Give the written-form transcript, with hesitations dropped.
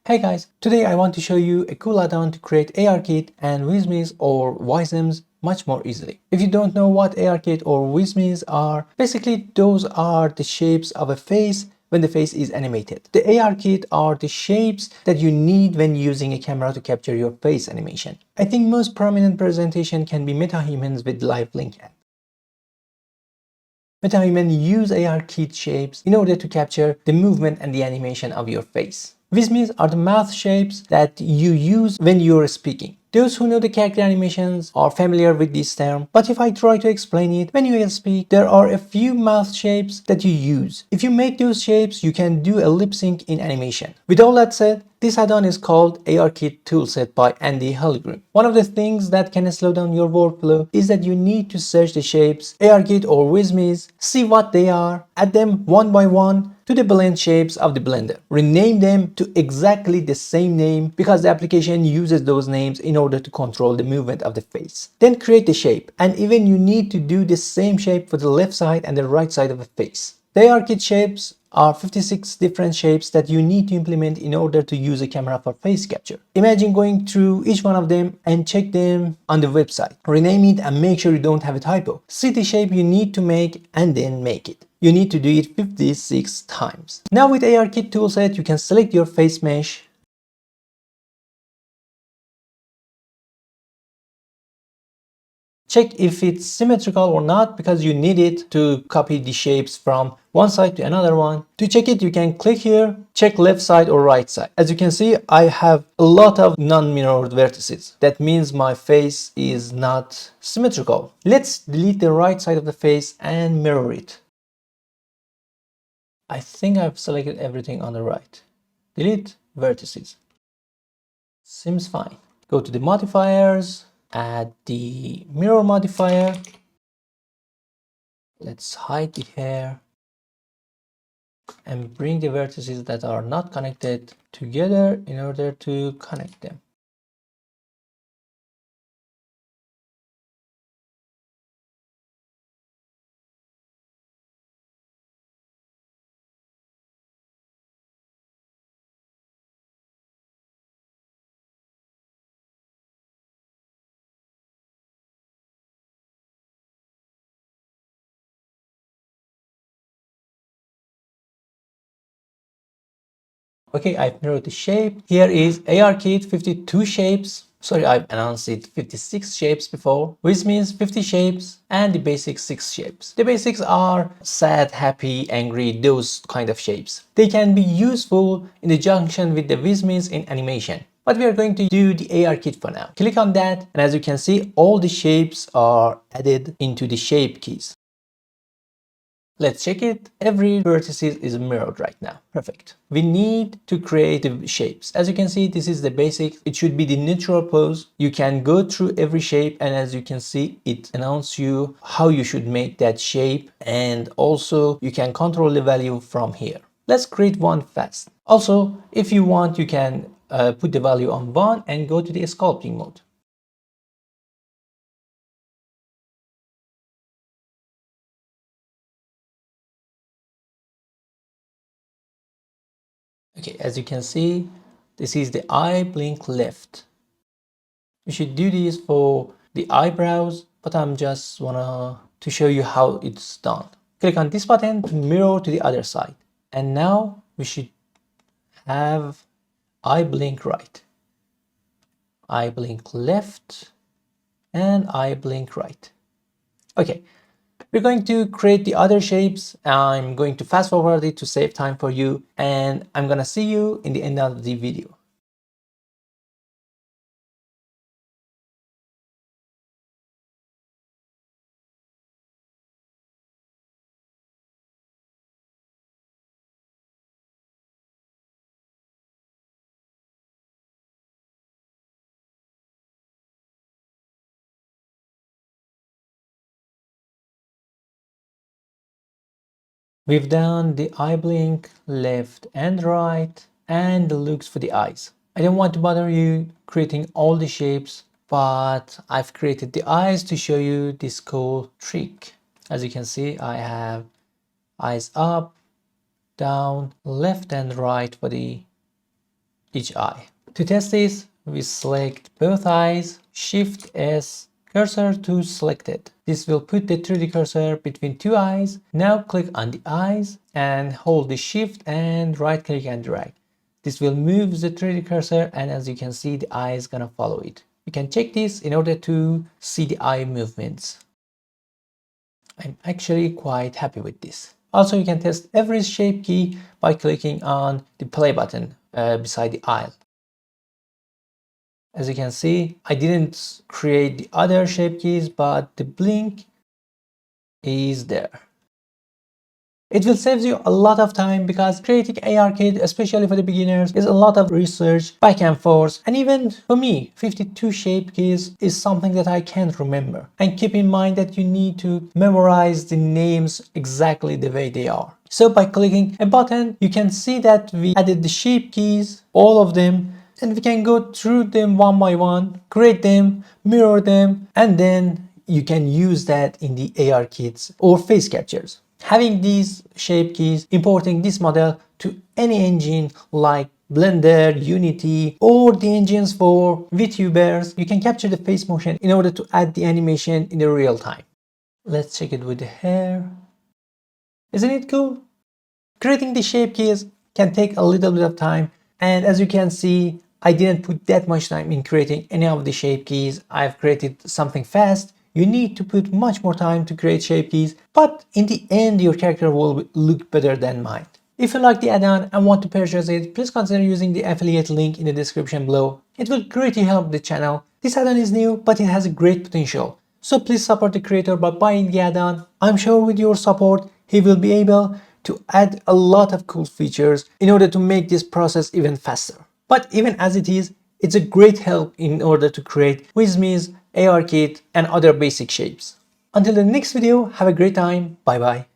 Hey guys, today I want to show you a cool add-on to create ARKit and Visemes or Visemes much more easily. If you don't know what ARKit or Visemes are, basically those are the shapes of a face when the face is animated. The ARKit are the shapes that you need when using a camera to capture your face animation. I think most prominent presentation can be Metahumans with live link app. Metahumans use ARKit shapes in order to capture the movement and the animation of your face. Visemes are the mouth shapes that you use when you're speaking. Those who know the character animations are familiar with this term, but if I try to explain it, when you speak, there are a few mouth shapes that you use. If you make those shapes, you can do a lip sync in animation. With all that said, this add-on is called ARKit Toolset by Andy Hellgrim. One of the things that can slow down your workflow is that you need to search the shapes, ARKit or Visemes, see what they are, add them one by one to the blend shapes of the blender. Rename them to exactly the same name because the application uses those names in order to control the movement of the face. Then create the shape, and even you need to do the same shape for the left side and the right side of the face. The ARKit shapes are 56 different shapes that you need to implement in order to use a camera for face capture. Imagine going through each one of them and check them on the website. Rename it and make sure you don't have a typo. See the shape you need to make and then make it. You need to do it 56 times. Now with ARKit toolset, you can select your face mesh. Check if it's symmetrical or not because you need it to copy the shapes from one side to another one. To check it, you can click here, check left side or right side. As you can see, I have a lot of non-mirrored vertices. That means my face is not symmetrical. Let's delete the right side of the face and mirror it. I think I've selected everything on the right. Delete vertices. Seems fine. Go to the modifiers, add the mirror modifier. Let's hide the hair and bring the vertices that are not connected together in order to connect them. Okay, I've mirrored the shape. Here is ARKit 52 shapes. Sorry, I've announced it 56 shapes before, which means 50 shapes and the basic 6 shapes. The basics are sad, happy, angry, those kind of shapes. They can be useful in the junction with the Visemes in animation. But we are going to do the ARKit for now. Click on that, and as you can see, all the shapes are added into the shape keys. Let's check it. Every vertex is mirrored right now. Perfect. We need to create the shapes. As you can see, this is the basic. It should be the neutral pose. You can go through every shape, and as you can see, it announces you how you should make that shape, and also you can control the value from here. Let's create one fast. Also, if you want, you can put the value on 1 and go to the sculpting mode. Okay, as you can see, this is the eye blink left. You should do this for the eyebrows, but I'm just wanna to show you how it's done. Click on this button to mirror to the other side. And now we should have eye blink right, eye blink left, and eye blink right. Okay, we're going to create the other shapes. I'm going to fast forward it to save time for you, and I'm gonna see you in the end of the video. We've done the eye blink left and right and the looks for the eyes. I don't want to bother you creating all the shapes, but I've created the eyes to show you this cool trick. As you can see, I have eyes up, down, left and right for the each eye. To test this, we select both eyes, Shift S, cursor to selected. This will put the 3D cursor between two eyes. Now click on the eyes and hold the Shift and right click and drag. This will move the 3D cursor, and as you can see, the eye is gonna follow it. You can check this in order to see the eye movements. I'm actually quite happy with this. Also, you can test every shape key by clicking on the play button beside the eye. As you can see, I didn't create the other shape keys, but the blink is there. It will save you a lot of time because creating ARKit, especially for the beginners, is a lot of research, back and forth, and even for me, 52 shape keys is something that I can't remember. And keep in mind that you need to memorize the names exactly the way they are. So by clicking a button, you can see that we added the shape keys, all of them, and we can go through them one by one, create them, mirror them, and then you can use that in the ARKits or face captures. Having these shape keys, importing this model to any engine like Blender, Unity, or the engines for VTubers, you can capture the face motion in order to add the animation in the real time. Let's check it with the hair. Isn't it cool? Creating the shape keys can take a little bit of time, and as you can see, I didn't put that much time in creating any of the shape keys. I've created something fast. You need to put much more time to create shape keys, but in the end your character will look better than mine. If you like the add-on and want to purchase it, please consider using the affiliate link in the description below. It will greatly help the channel. This add-on is new, but it has a great potential. So please support the creator by buying the add-on. I'm sure with your support, he will be able to add a lot of cool features in order to make this process even faster. But even as it is, it's a great help in order to create Viseme's, ARKit, and other basic shapes. Until the next video, have a great time. Bye bye.